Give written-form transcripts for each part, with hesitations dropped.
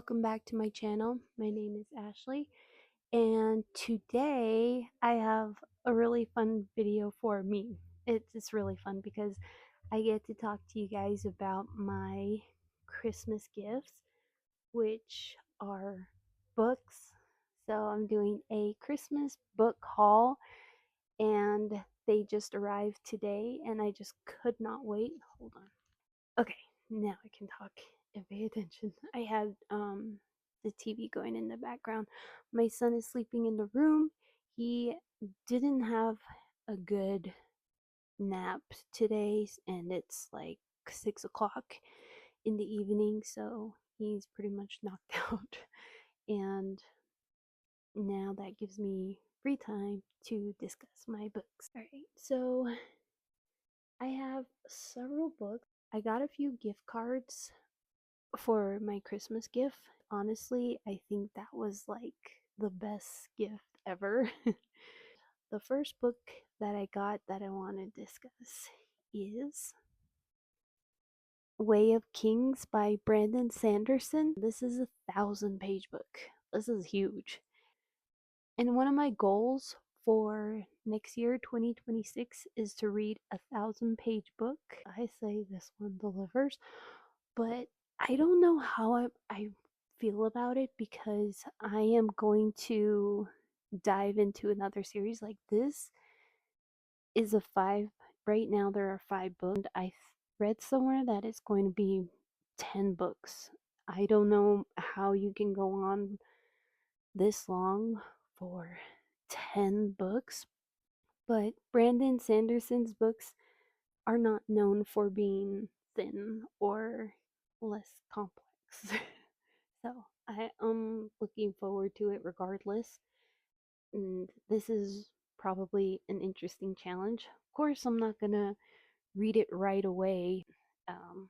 welcome back to my channel. My name is Ashley, and today I have a really fun video for me. It's really fun because I get to talk to you guys about my Christmas gifts, which are books. So I'm doing a Christmas book haul, and they just arrived today, and I just could not wait. Hold on. Okay, now I can talk and pay attention. I had the TV going in the background. My son is sleeping in the room. He didn't have a good nap today, and it's like 6 o'clock in the evening, so he's pretty much knocked out. And now that gives me free time to discuss my books. All right, so I have several books. I got a few gift cards for my Christmas gift. Honestly, I think that was like the best gift ever. The first book that I got that I want to discuss is Way of Kings by Brandon Sanderson. This is a 1,000-page book. This is huge. And one of my goals for next year, 2026, is to read a 1,000-page book. I say this one delivers, but I don't know how I feel about it because I am going to dive into another series. Like, this is a five, right now there are 5 books, and I read somewhere that it's going to be 10 books. I don't know how you can go on this long for 10 books, but Brandon Sanderson's books are not known for being thin or less complex. So I am looking forward to it regardless. And this is probably an interesting challenge. Of course, I'm not gonna read it right away. Um,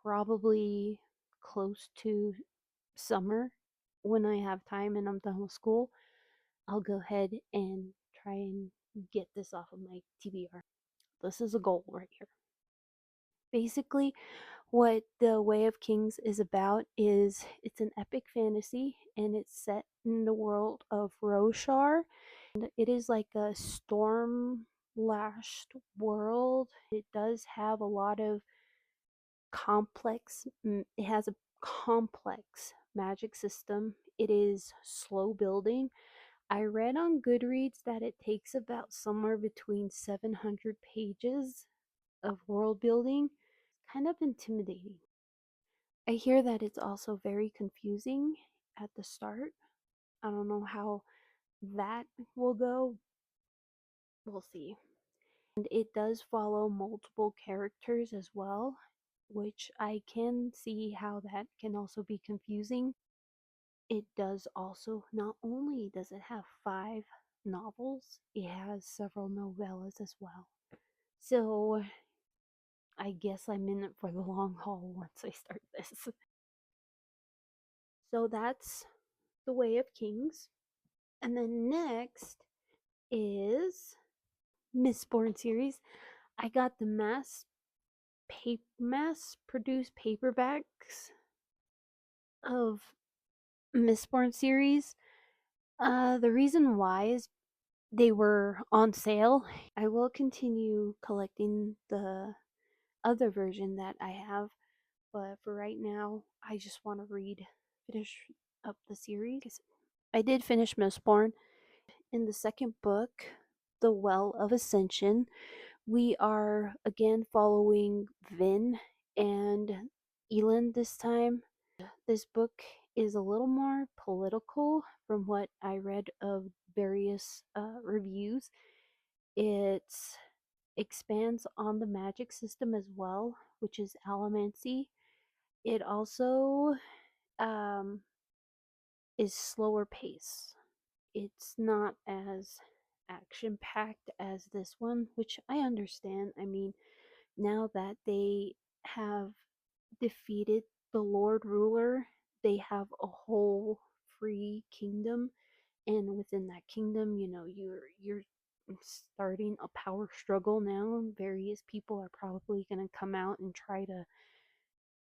Probably close to summer when I have time and I'm done with school. I'll go ahead and try and get this off of my TBR. This is a goal right here. Basically, what The Way of Kings is about is it's an epic fantasy and it's set in the world of Roshar. And it is like a storm lashed world. It does have a lot of it has a complex magic system. It is slow building. I read on Goodreads that it takes about somewhere between 700 pages of world building. Kind of intimidating. I hear that it's also very confusing at the start. I don't know how that will go. We'll see. And it does follow multiple characters as well, which I can see how that can also be confusing. It does also, not only does it have 5 novels, it has several novellas as well. So I guess I'm in it for the long haul once I start this. So that's The Way of Kings. And then next is Mistborn series. I got the mass produced paperbacks of Mistborn series. The reason why is they were on sale. I will continue collecting the other version that I have, but for right now, I just want to finish up the series. I did finish Mistborn. In the second book, The Well of Ascension, we are again following Vin and Elend this time. This book is a little more political from what I read of various reviews. It expands on the magic system as well, which is allomancy. It also um, is slower pace. It's not as action packed as this one, which I understand. I mean, now that they have defeated the Lord Ruler, they have a whole free kingdom, and within that kingdom, you're starting a power struggle now. Various people are probably going to come out and try to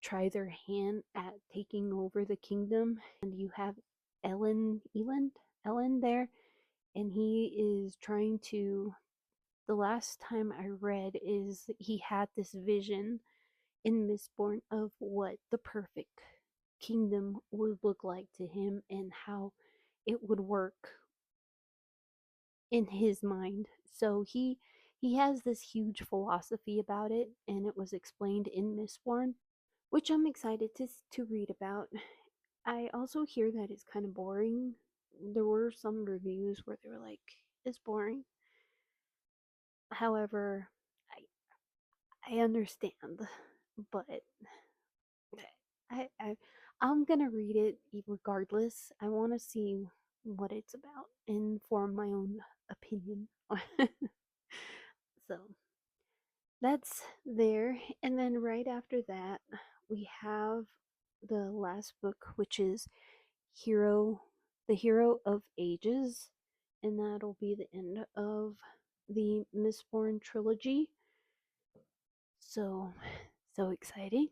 try their hand at taking over the kingdom. And you have Ellen there, and he is trying to. The last time I read is he had this vision in Mistborn of what the perfect kingdom would look like to him and how it would work in his mind. So he has this huge philosophy about it, and it was explained in Mistborn, which I'm excited to read about. I also hear that it's kind of boring. There were some reviews where they were like, "It's boring." However, I understand, but I I'm gonna read it regardless. I want to see what it's about and form my own opinion. So that's there, and then right after that, we have the last book, which is Hero, the Hero of Ages, and that'll be the end of the Mistborn trilogy. So, so exciting.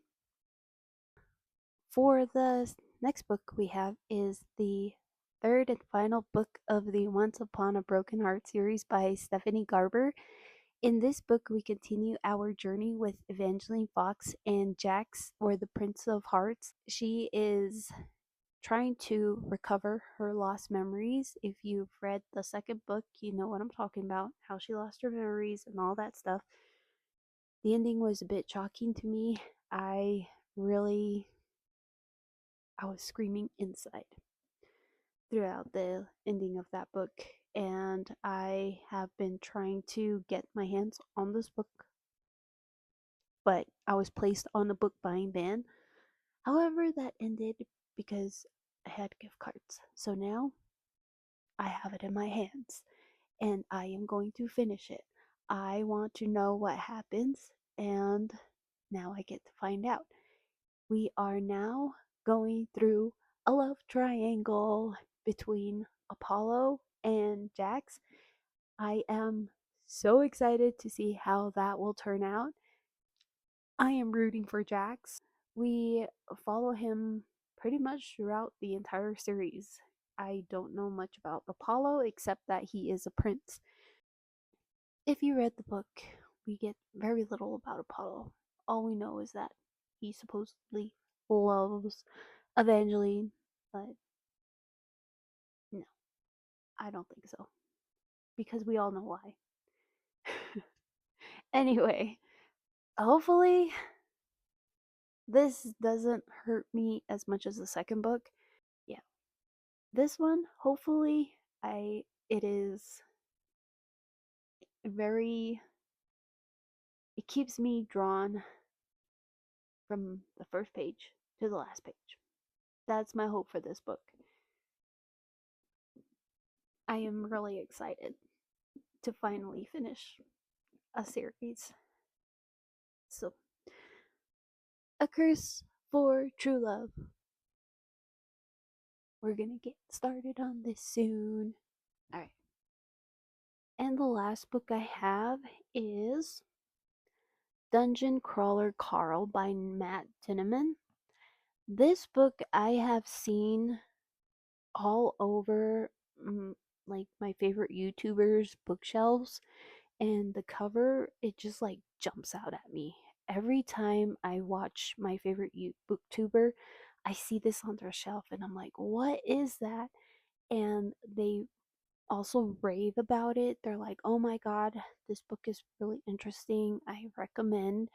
For the next book we have is the third and final book of the Once Upon a Broken Heart series by Stephanie Garber. In this book, we continue our journey with Evangeline Fox and Jax, or the Prince of Hearts. She is trying to recover her lost memories. If you've read the second book, you know what I'm talking about, how she lost her memories and all that stuff. The ending was a bit shocking to me. I really I was screaming inside throughout the ending of that book, and I have been trying to get my hands on this book, but I was placed on a book buying ban. However, that ended because I had gift cards. So now I have it in my hands and I am going to finish it. I want to know what happens, and now I get to find out. We are now going through a love triangle between Apollo and Jax. I am so excited to see how that will turn out. I am rooting for Jax. We follow him pretty much throughout the entire series. I don't know much about Apollo except that he is a prince. If you read the book, we get very little about Apollo. All we know is that he supposedly loves Evangeline, but no, I don't think so. Because we all know why. Anyway, hopefully this doesn't hurt me as much as the second book. Yeah. This one, hopefully, it is very it keeps me drawn from the first page to the last page. That's my hope for this book. I am really excited to finally finish a series. So, A Curse for True Love. We're gonna get started on this soon. Alright. And the last book I have is Dungeon Crawler Carl by Matt Tinneman. This book I have seen all over like my favorite YouTubers' bookshelves, and the cover, it just like jumps out at me. Every time I watch my favorite booktuber, I see this on their shelf and I'm like, what is that? And they also rave about it. They're like, oh my god, this book is really interesting. I recommend.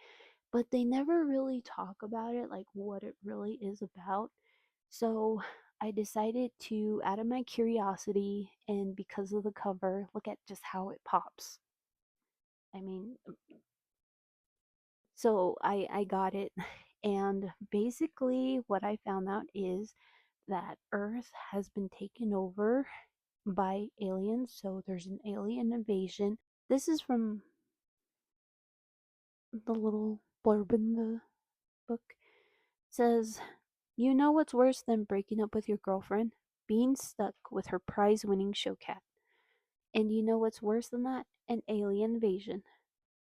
But they never really talk about it, like what it really is about. So I decided to, out of my curiosity and because of the cover, look at just how it pops. I mean, so I got it. And basically, what I found out is that Earth has been taken over by aliens. So there's an alien invasion. This is from the little blurb in the book. It says, you know what's worse than breaking up with your girlfriend? Being stuck with her prize winning show cat. And you know what's worse than that? An alien invasion.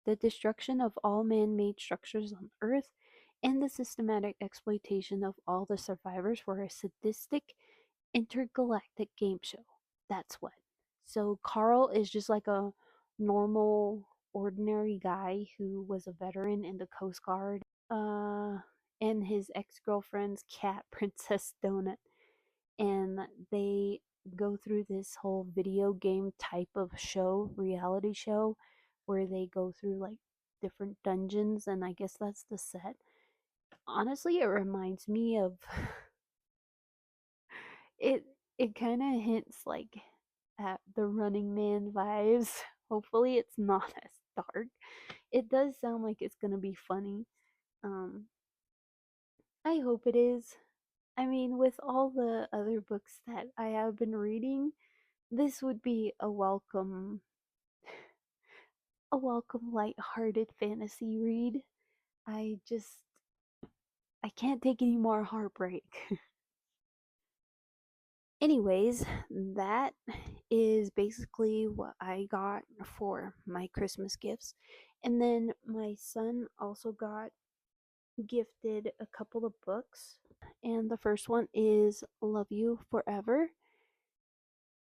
The destruction of all man made structures on Earth and the systematic exploitation of all the survivors for a sadistic intergalactic game show. That's what. So Carl is just like a normal, ordinary guy who was a veteran in the Coast Guard. Uh, and his ex girlfriend's cat, Princess Donut. And they go through this whole video game type of show, reality show, where they go through like different dungeons, and I guess that's the set. Honestly, it reminds me of it. It kind of hints like at the Running Man vibes. Hopefully, it's not as dark. It does sound like it's gonna be funny. Um, I hope it is. I mean, with all the other books that I have been reading, this would be a welcome light-hearted fantasy read. I just I can't take any more heartbreak. Anyways, that is basically what I got for my Christmas gifts. And then my son also got gifted a couple of books. And the first one is Love You Forever.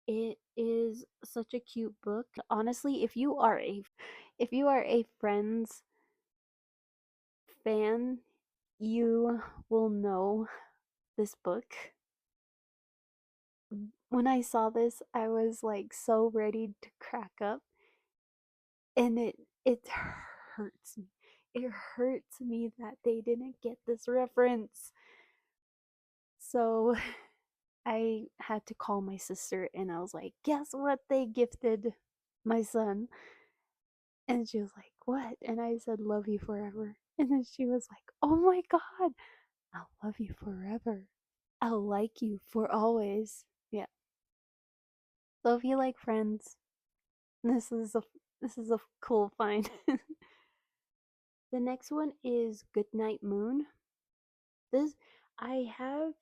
It is such a cute book. Honestly, if you are a Friends fan, you will know this book. When I saw this, I was like so ready to crack up, and it hurts me. It hurts me that they didn't get this reference. So I had to call my sister and I was like, "Guess what they gifted my son?" And she was like, "What?" And I said, "Love you forever." And then she was like, "Oh my god, I'll love you forever. I'll like you for always." Yeah. So if you like Friends, this is a this is a cool find. The next one is Goodnight Moon. This I have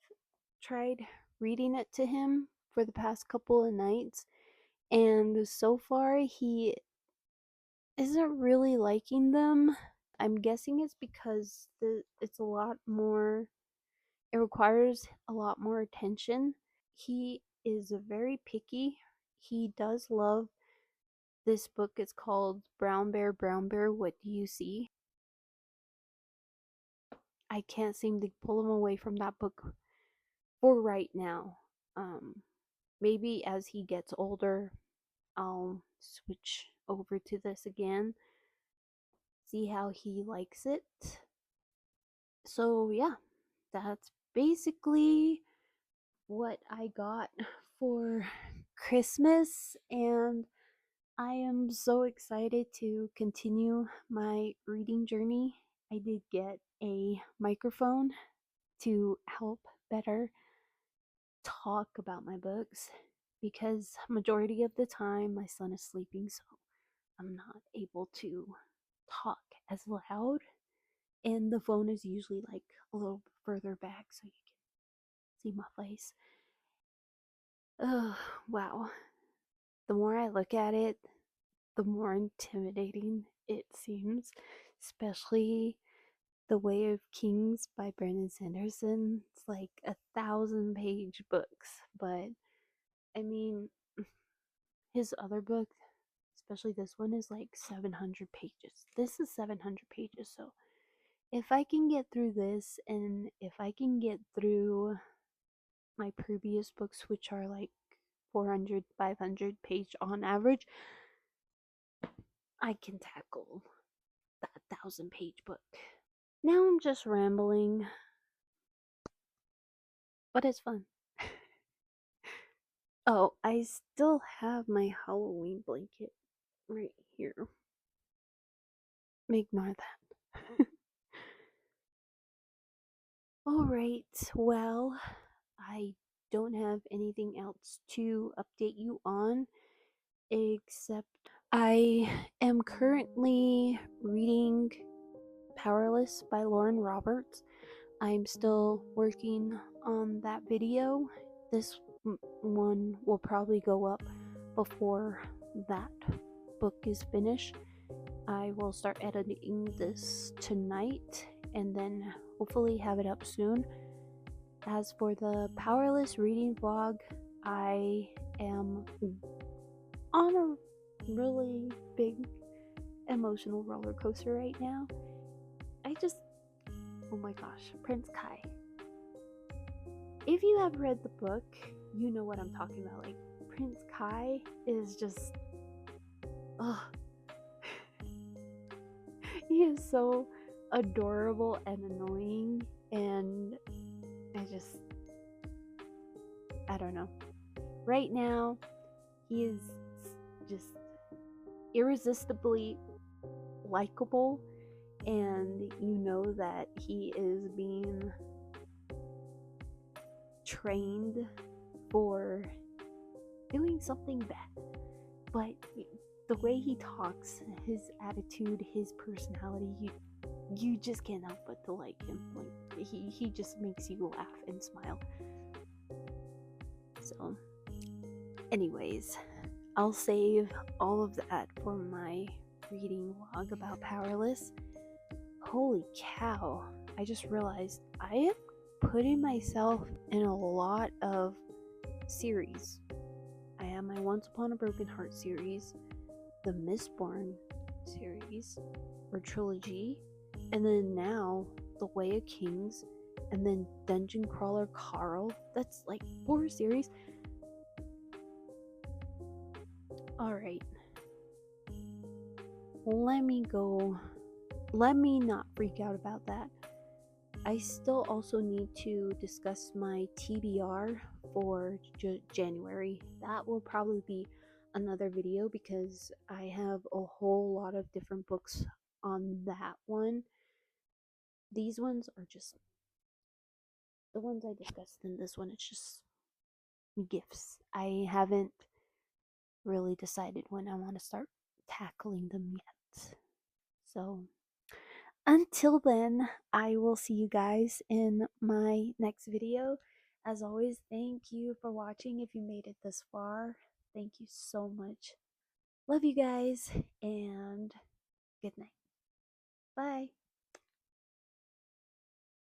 tried reading it to him for the past couple of nights, and so far he isn't really liking them. I'm guessing it's because it's a lot more, it requires a lot more attention. He is very picky. He does love this book. It's called Brown Bear, What Do You See? I can't seem to pull him away from that book for right now. Um, Maybe as he gets older, I'll switch over to this again, see how he likes it. So, yeah, that's basically what I got for Christmas, and I am so excited to continue my reading journey. I did get a microphone to help better talk about my books because majority of the time my son is sleeping, so I'm not able to talk as loud, and the phone is usually like a little further back so you can see my face. Oh, wow. The more I look at it, the more intimidating it seems, especially The Way of Kings by Brandon Sanderson. It's like 1,000-page books, but I mean, his other book, especially this one, is like 700 pages. This is 700 pages, so if I can get through this and if I can get through my previous books, which are like 400, 500 page on average, I can tackle that 1,000-page book. Now I'm just rambling, but it's fun. Oh, I still have my Halloween blanket right here. Ignore that. Alright, well, I don't have anything else to update you on except I am currently reading Powerless by Lauren Roberts. I'm still working on that video. This one will probably go up before that book is finished. I will start editing this tonight and then hopefully have it up soon. As for the Powerless reading vlog, I am on a really big emotional roller coaster right now. Oh my gosh, Prince Kai. If you have read the book, you know what I'm talking about. Like, Prince Kai is just, ugh. He is so adorable and annoying, and I don't know. Right now, he is just irresistibly likable, and you know that he is being trained for doing something bad. But the way he talks, his attitude, his personality, you just can't help but to like him. Like, he just makes you laugh and smile. So, anyways, I'll save all of that for my reading vlog about Powerless. Holy cow, I just realized I am putting myself in a lot of series. I have my Once Upon a Broken Heart series, the Mistborn series or trilogy, and then now The Way of Kings, and then Dungeon Crawler Carl. That's like 4 series. Alright. Let me not freak out about that. I still also need to discuss my TBR for January. That will probably be another video because I have a whole lot of different books on that one. These ones are just the ones I discussed in this one. It's just gifts. I haven't really decided when I want to start tackling them yet. So until then, I will see you guys in my next video. As always, thank you for watching. If you made it this far, thank you so much. Love you guys, and good night. Bye.